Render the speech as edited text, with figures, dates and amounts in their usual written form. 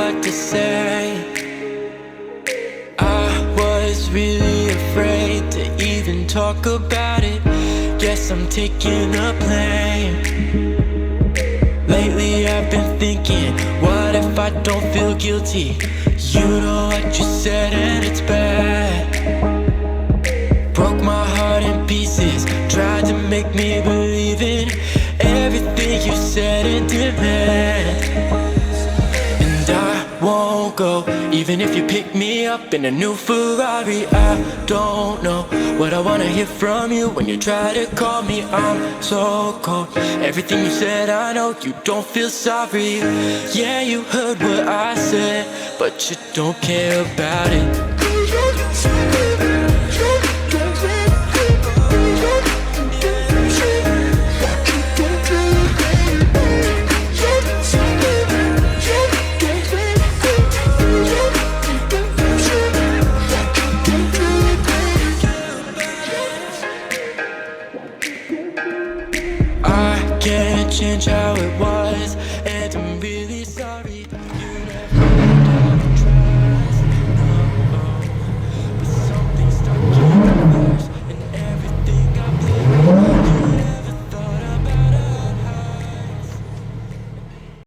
like to say I was really afraid to even talk about it. Guess I'm taking the blame. Lately I've been thinking, what if I don't feel guilty? You know what you said and it's bad. Broke my heart in pieces, tried to make me believe in everything you said and demand. And I won't go, even if you pick me up in a new Ferrari. I don't know what I wanna hear from you when you try to call me. I'm so cold. Everything you said, I know you don't feel sorry. Yeah, you heard what I said, but you don't care about it. I can't change how it was.